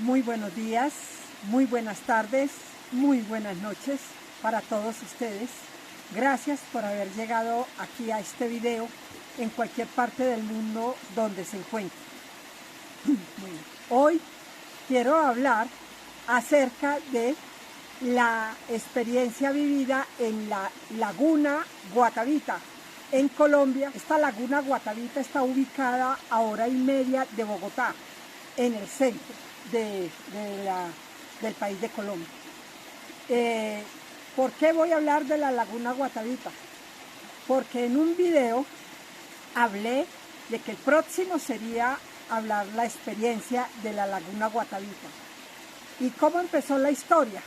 Muy buenos días, muy buenas tardes, muy buenas noches para todos ustedes. Gracias por haber llegado aquí a este video en cualquier parte del mundo donde se encuentre. Bueno, hoy quiero hablar acerca de la experiencia vivida en la Laguna Guatavita, en Colombia. Esta Laguna Guatavita está ubicada a hora y media de Bogotá, en el centro del país de Colombia. ¿Por qué voy a hablar de la Laguna Guatavita? Porque en un video hablé de que el próximo sería hablar la experiencia de la Laguna Guatavita. ¿Y cómo empezó la historia?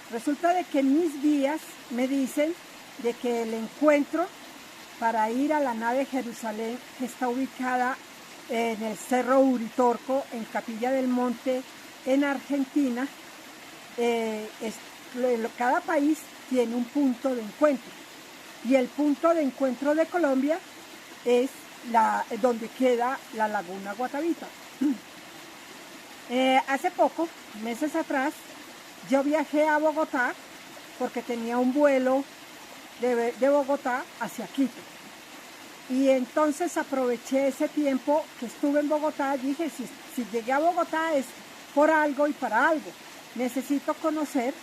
Resulta de que mis guías me dicen de que el encuentro para ir a la nave Jerusalén, que está ubicada en el Cerro Uritorco, en Capilla del Monte, en Argentina, cada país tiene un punto de encuentro. Y el punto de encuentro de Colombia es donde queda la Laguna Guatavita. Hace poco, meses atrás, yo viajé a Bogotá porque tenía un vuelo de Bogotá hacia Quito. Y entonces aproveché ese tiempo que estuve en Bogotá. Dije, si llegué a Bogotá es por algo y para algo. Necesito conocer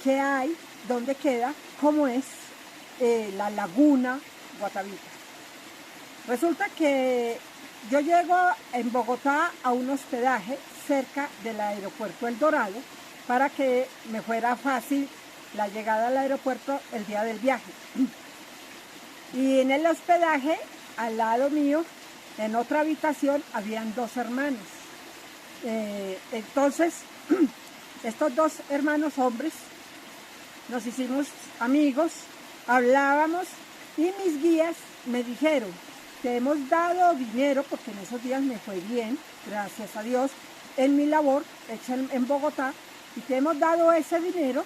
qué hay, dónde queda, cómo es la Laguna Guatavita. Resulta que yo llego en Bogotá a un hospedaje cerca del aeropuerto El Dorado para que me fuera fácil la llegada al aeropuerto el día del viaje. Y en el hospedaje, al lado mío, en otra habitación, habían dos hermanos. Entonces, estos dos hermanos hombres, nos hicimos amigos, hablábamos y mis guías me dijeron, te hemos dado dinero, porque en esos días me fue bien, gracias a Dios, en mi labor hecha en Bogotá, y te hemos dado ese dinero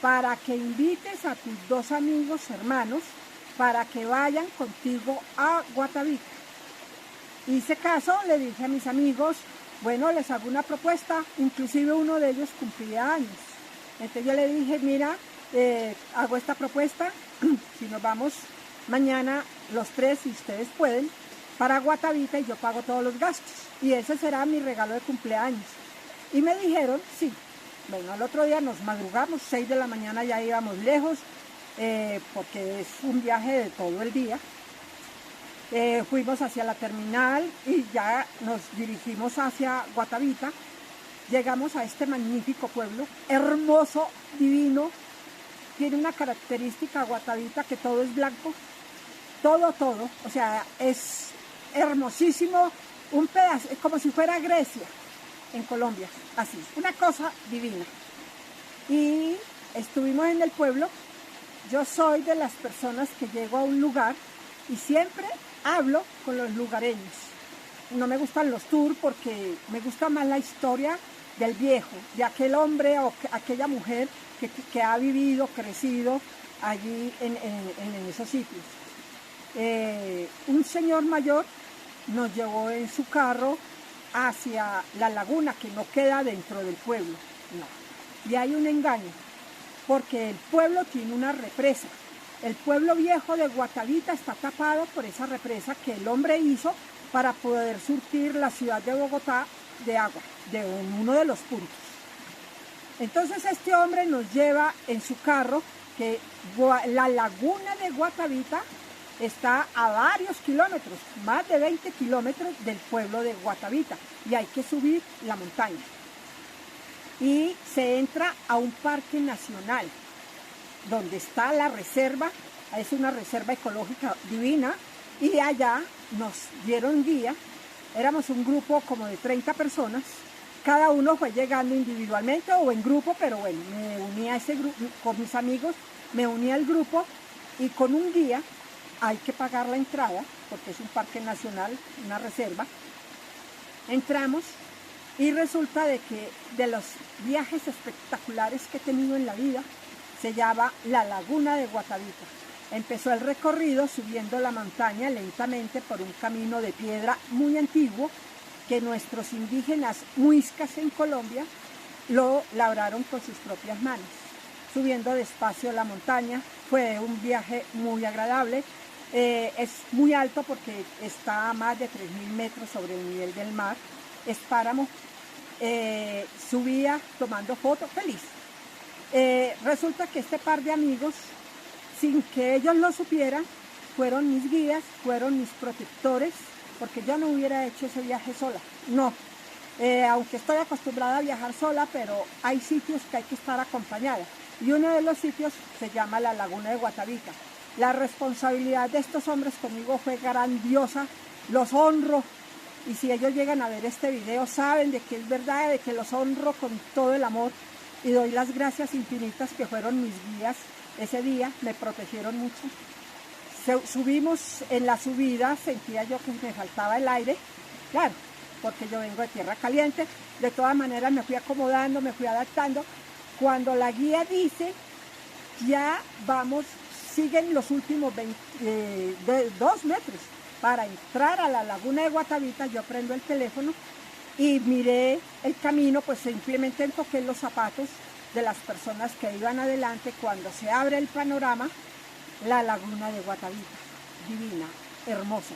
para que invites a tus dos amigos hermanos para que vayan contigo a Guatavita. Hice caso, le dije a mis amigos, bueno, les hago una propuesta, inclusive uno de ellos cumplía años. Entonces yo le dije, mira, hago esta propuesta, si nos vamos mañana los tres, si ustedes pueden, para Guatavita y yo pago todos los gastos. Y ese será mi regalo de cumpleaños. Y me dijeron, sí. Bueno, al otro día nos madrugamos, 6 de la mañana ya íbamos lejos, porque es un viaje de todo el día. Fuimos hacia la terminal y ya nos dirigimos hacia Guatavita. Llegamos a este magnífico pueblo, hermoso, divino. Tiene una característica Guatavita que todo es blanco, todo, o sea, es hermosísimo, un pedazo, es como si fuera Grecia en Colombia, así, una cosa divina. Y estuvimos en el pueblo. Yo soy de las personas que llego a un lugar y siempre hablo con los lugareños. No me gustan los tours porque me gusta más la historia del viejo, de aquel hombre o aquella mujer que ha vivido, crecido allí en esos sitios. Un señor mayor nos llevó en su carro hacia la laguna, que no queda dentro del pueblo, no. Y hay un engaño, porque el pueblo tiene una represa. El pueblo viejo de Guatavita está tapado por esa represa que el hombre hizo para poder surtir la ciudad de Bogotá de agua, de uno de los puntos. Entonces este hombre nos lleva en su carro, que la laguna de Guatavita está a varios kilómetros, más de 20 kilómetros del pueblo de Guatavita, y hay que subir la montaña. Y se entra a un parque nacional, donde está la reserva, es una reserva ecológica divina, y allá nos dieron guía. Éramos un grupo como de 30 personas, cada uno fue llegando individualmente o en grupo, pero bueno, me uní a ese grupo, con mis amigos, me uní al grupo, y con un guía hay que pagar la entrada, porque es un parque nacional, una reserva. Entramos y resulta de que de los viajes espectaculares que he tenido en la vida, se llama la Laguna de Guatavita. Empezó el recorrido subiendo la montaña lentamente por un camino de piedra muy antiguo, que nuestros indígenas muiscas en Colombia lo labraron con sus propias manos, subiendo despacio la montaña. Fue un viaje muy agradable. Es muy alto porque está a más de 3.000 metros sobre el nivel del mar. Es páramo. Subía tomando fotos, feliz. Resulta que este par de amigos, sin que ellos lo supieran, fueron mis guías, fueron mis protectores, porque yo no hubiera hecho ese viaje sola, no. Aunque estoy acostumbrada a viajar sola, pero hay sitios que hay que estar acompañada. Y uno de los sitios se llama la Laguna de Guatavita. La responsabilidad de estos hombres conmigo fue grandiosa, los honro. Y si ellos llegan a ver este video, saben de que es verdad, de que los honro con todo el amor. Y doy las gracias infinitas que fueron mis guías ese día, me protegieron mucho. Subimos en la subida, sentía yo que me faltaba el aire, claro, porque yo vengo de tierra caliente. De todas maneras me fui acomodando, me fui adaptando. Cuando la guía dice, ya vamos, siguen los últimos 2 metros para entrar a la Laguna de Guatavita, yo prendo el teléfono y miré el camino, pues simplemente enfoqué los zapatos de las personas que iban adelante. Cuando se abre el panorama, la Laguna de Guatavita, divina, hermosa.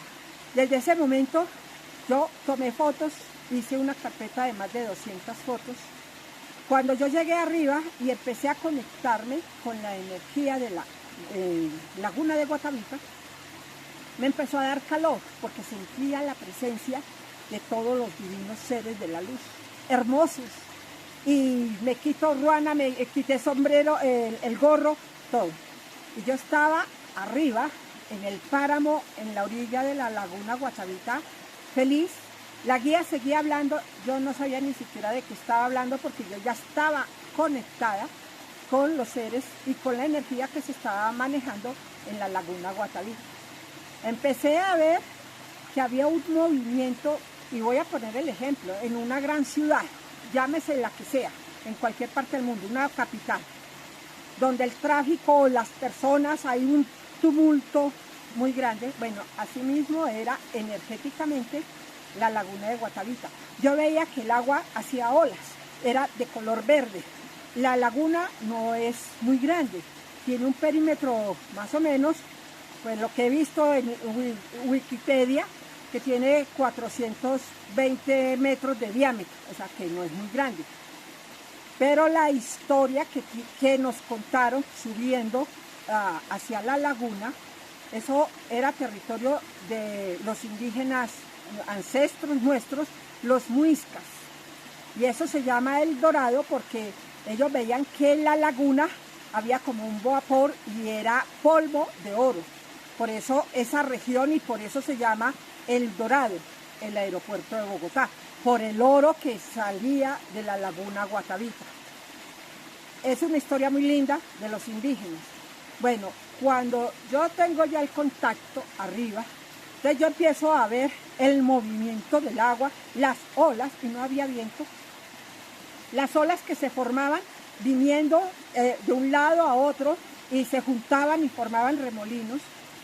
Desde ese momento yo tomé fotos, hice una carpeta de más de 200 fotos. Cuando yo llegué arriba y empecé a conectarme con la energía de la Laguna de Guatavita, me empezó a dar calor porque sentía la presencia de todos los divinos seres de la luz, hermosos. Y me quito ruana, me quité sombrero, el gorro, todo. Y yo estaba arriba, en el páramo, en la orilla de la Laguna Guatavita, feliz. La guía seguía hablando, yo no sabía ni siquiera de qué estaba hablando porque yo ya estaba conectada con los seres y con la energía que se estaba manejando en la Laguna Guatavita. Empecé a ver que había un movimiento, y voy a poner el ejemplo, en una gran ciudad, llámese la que sea, en cualquier parte del mundo, una capital, donde el tráfico, las personas, hay un tumulto muy grande. Bueno, así mismo era energéticamente la Laguna de Guatavita. Yo veía que el agua hacía olas, era de color verde. La laguna no es muy grande, tiene un perímetro más o menos, pues lo que he visto en Wikipedia, que tiene 420 metros de diámetro, o sea que no es muy grande. Pero la historia que nos contaron subiendo hacia la laguna, eso era territorio de los indígenas ancestros nuestros, los muiscas. Y eso se llama El Dorado porque ellos veían que en la laguna había como un vapor y era polvo de oro. Por eso esa región, y por eso se llama El Dorado, el aeropuerto de Bogotá, por el oro que salía de la Laguna Guatavita. Es una historia muy linda de los indígenas. Bueno, cuando yo tengo ya el contacto arriba, entonces yo empiezo a ver el movimiento del agua, las olas, y no había viento. Las olas que se formaban viniendo de un lado a otro y se juntaban y formaban remolinos.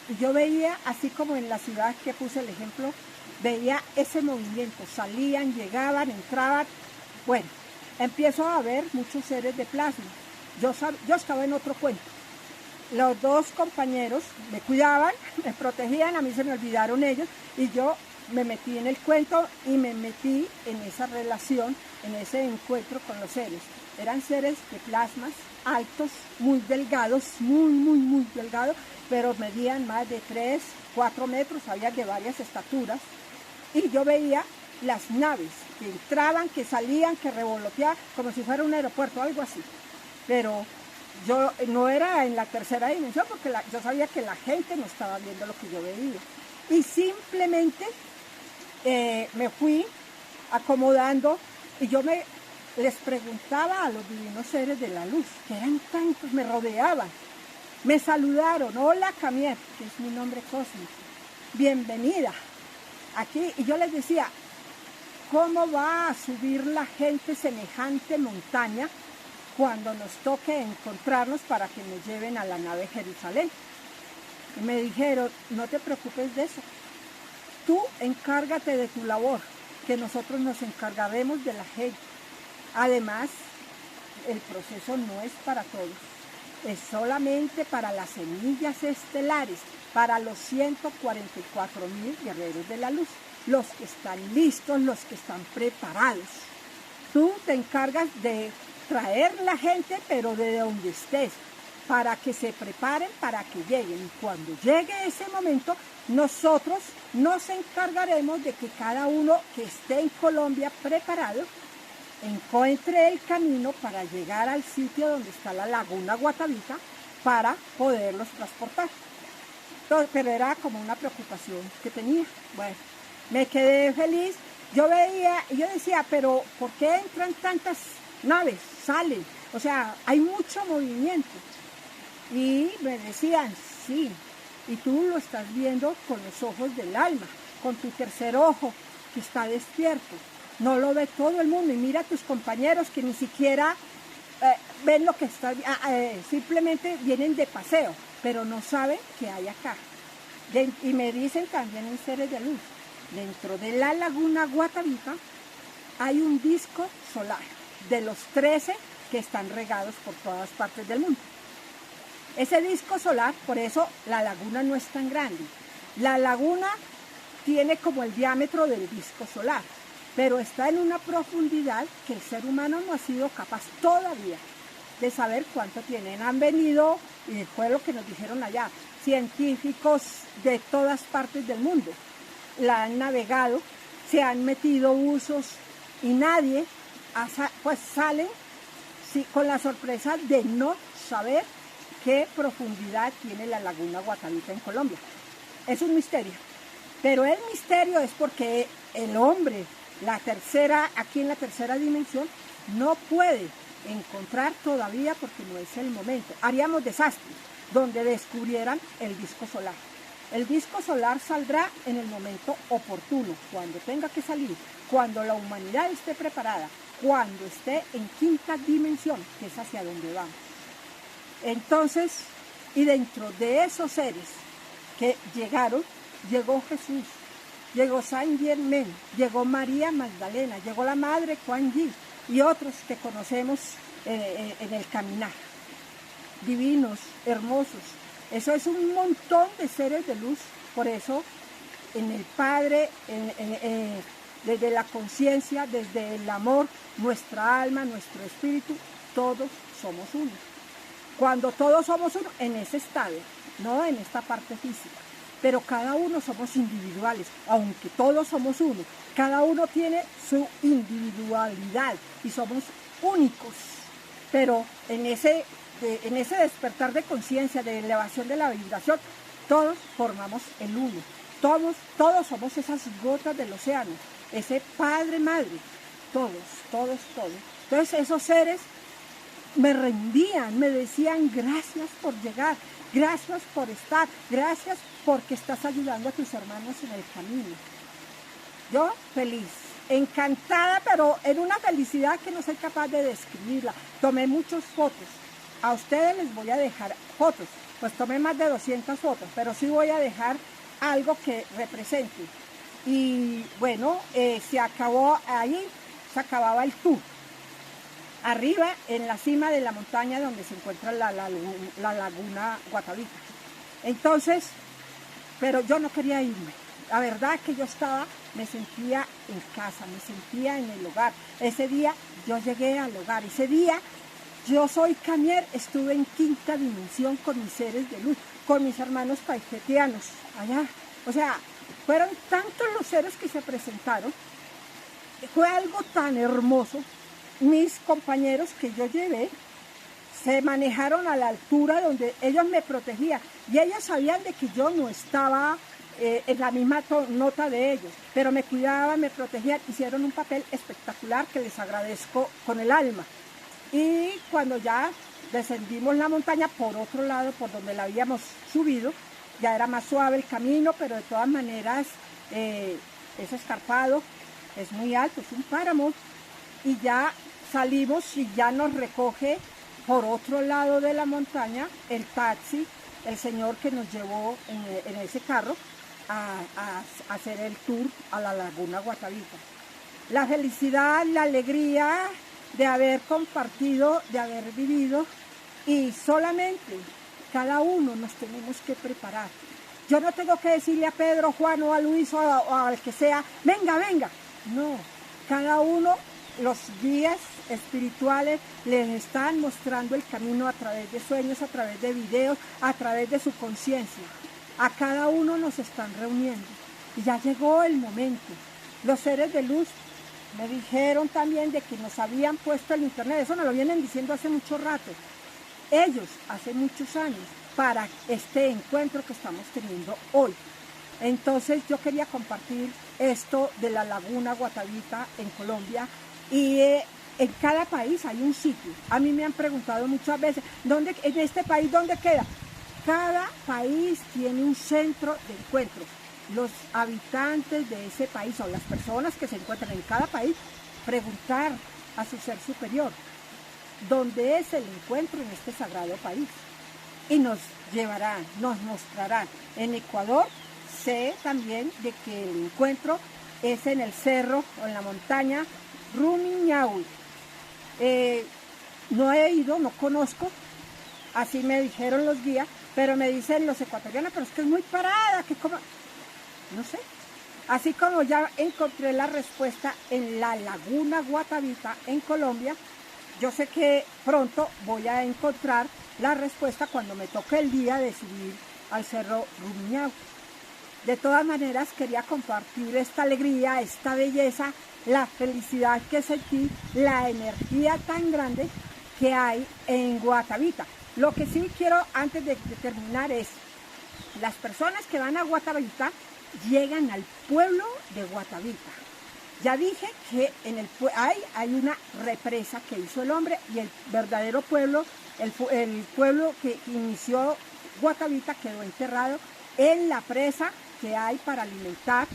Y yo veía, así como en la ciudad que puse el ejemplo, veía ese movimiento. Salían, llegaban, entraban. Bueno, empiezo a ver muchos seres de plasma. Yo estaba en otro cuento. Los dos compañeros me cuidaban, me protegían, a mí se me olvidaron ellos y yo me metí en el cuento y me metí en esa relación, en ese encuentro con los seres. Eran seres de plasmas altos, muy delgados, muy delgados, pero medían más de 3, 4 metros, había de varias estaturas. Y yo veía las naves que entraban, que salían, que revoloteaban, como si fuera un aeropuerto, algo así. Pero yo no era en la tercera dimensión porque yo sabía que la gente no estaba viendo lo que yo veía. Y simplemente me fui acomodando y yo les preguntaba a los divinos seres de la luz, que eran tantos, me rodeaban, me saludaron, hola Camier, que es mi nombre cósmico, bienvenida aquí. Y yo les decía, ¿cómo va a subir la gente semejante montaña cuando nos toque encontrarnos para que nos lleven a la nave Jerusalén? Y me dijeron, no te preocupes de eso, tú encárgate de tu labor, que nosotros nos encargaremos de la gente. Además, el proceso no es para todos, es solamente para las semillas estelares, para los 144.000 guerreros de la luz, los que están listos, los que están preparados. Tú te encargas de traer la gente, pero de donde estés, para que se preparen, para que lleguen. Y cuando llegue ese momento, nosotros nos encargaremos de que cada uno que esté en Colombia preparado encuentre el camino para llegar al sitio donde está la laguna Guatavita para poderlos transportar. Entonces, pero era como una preocupación que tenía. Bueno, me quedé feliz. Yo veía y yo decía, pero ¿por qué entran tantas naves? Salen. O sea, hay mucho movimiento. Y me decían, sí, y tú lo estás viendo con los ojos del alma, con tu tercer ojo que está despierto. No lo ve todo el mundo. Y mira a tus compañeros que ni siquiera ven lo que está, simplemente vienen de paseo, pero no saben qué hay acá. Y me dicen también en seres de luz, dentro de la laguna Guatavita hay un disco solar de los 13 que están regados por todas partes del mundo. Ese disco solar, por eso la laguna no es tan grande. La laguna tiene como el diámetro del disco solar, pero está en una profundidad que el ser humano no ha sido capaz todavía de saber cuánto tienen. Han venido, y fue lo que nos dijeron allá, científicos de todas partes del mundo. La han navegado, se han metido usos y nadie, pues salen con la sorpresa de no saber qué profundidad tiene la laguna Guatavita en Colombia. Es un misterio, pero el misterio es porque el hombre, aquí en la tercera dimensión, no puede encontrar todavía porque no es el momento. Haríamos desastres donde descubrieran el disco solar. El disco solar saldrá en el momento oportuno, cuando tenga que salir, cuando la humanidad esté preparada, cuando esté en quinta dimensión, que es hacia donde vamos. Entonces, y dentro de esos seres que llegaron, llegó Jesús, llegó Saint Germain, llegó María Magdalena, llegó la Madre Kuan Yin y otros que conocemos en el caminar. Divinos, hermosos. Eso es un montón de seres de luz. Por eso, en el Padre, desde la conciencia, desde el amor, nuestra alma, nuestro espíritu, todos somos uno. Cuando todos somos uno, en ese estado, no en esta parte física. Pero cada uno somos individuales, aunque todos somos uno. Cada uno tiene su individualidad y somos únicos. Pero en ese despertar de conciencia, de elevación de la vibración, todos formamos el uno. Todos somos esas gotas del océano, ese padre, madre, todos. Entonces esos seres me rendían, me decían gracias por llegar, gracias por estar, gracias porque estás ayudando a tus hermanos en el camino. Yo feliz, encantada, pero en una felicidad que no soy capaz de describirla. Tomé muchas fotos. A ustedes les voy a dejar fotos, pues tomé más de 200 fotos, pero sí voy a dejar algo que represente. Y bueno, se acababa el tour. Arriba, en la cima de la montaña donde se encuentra la laguna Guatavita. Entonces, pero yo no quería irme. La verdad que yo me sentía en casa, me sentía en el hogar. Ese día yo llegué al hogar, ese día yo soy Camier, estuve en quinta dimensión con mis seres de luz, con mis hermanos paifetianos allá. O sea, fueron tantos los seres que se presentaron, fue algo tan hermoso. Mis compañeros que yo llevé se manejaron a la altura donde ellos me protegían y ellos sabían de que yo no estaba en la misma nota de ellos, pero me cuidaban, me protegían, hicieron un papel espectacular que les agradezco con el alma. Y cuando ya descendimos la montaña por otro lado, por donde la habíamos subido, ya era más suave el camino, pero de todas maneras es escarpado, es muy alto, es un páramo, y ya salimos y ya nos recoge por otro lado de la montaña el taxi, el señor que nos llevó en ese carro a hacer el tour a la laguna Guatavita. la felicidad, la alegría de haber compartido, de haber vivido, y solamente cada uno nos tenemos que preparar. Yo no tengo que decirle a Pedro, Juan o a Luis o al que sea, venga, venga. No, cada uno, los guías espirituales les están mostrando el camino a través de sueños, a través de videos, a través de su conciencia. A cada uno nos están reuniendo y ya llegó el momento. Los seres de luz me dijeron también de que nos habían puesto el internet, eso nos lo vienen diciendo hace mucho rato. Ellos, hace muchos años, para este encuentro que estamos teniendo hoy. Entonces yo quería compartir esto de la Laguna Guatavita en Colombia, y en cada país hay un sitio. A mí me han preguntado muchas veces, ¿dónde, en este país dónde queda? Cada país tiene un centro de encuentro. Los habitantes de ese país o las personas que se encuentran en cada país, preguntar a su ser superior dónde es el encuentro en este sagrado país. Y nos llevarán, nos mostrarán. En Ecuador sé también de que el encuentro es en el cerro o en la montaña Rumiñahui. No he ido, no conozco, así me dijeron los guías, pero me dicen los ecuatorianos, pero es que es muy parada, que como, no sé. Así como ya encontré la respuesta en la Laguna Guatavita en Colombia, yo sé que pronto voy a encontrar la respuesta cuando me toque el día de subir al cerro Rumiñahui. De todas maneras, quería compartir esta alegría, esta belleza, la felicidad que sentí, la energía tan grande que hay en Guatavita. Lo que sí quiero antes de terminar es, las personas que van a Guatavita llegan al pueblo de Guatavita. Ya dije que en el hay una represa que hizo el hombre, y el verdadero pueblo, el pueblo que inició Guatavita quedó enterrado en la presa que hay para alimentar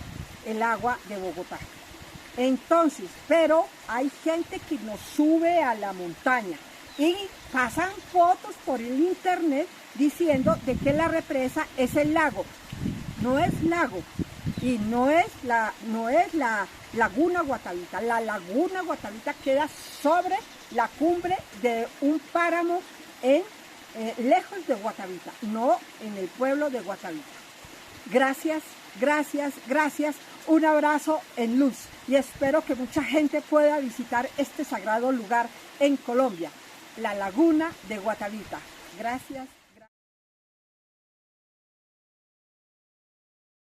el agua de Bogotá. Entonces, pero hay gente que nos sube a la montaña y pasan fotos por el internet diciendo de que la represa es el lago. No es lago y no es la Laguna Guatavita. La Laguna Guatavita queda sobre la cumbre de un páramo lejos de Guatavita, no en el pueblo de Guatavita. Gracias, gracias, gracias. Un abrazo en luz y espero que mucha gente pueda visitar este sagrado lugar en Colombia, la Laguna de Guatavita. Gracias.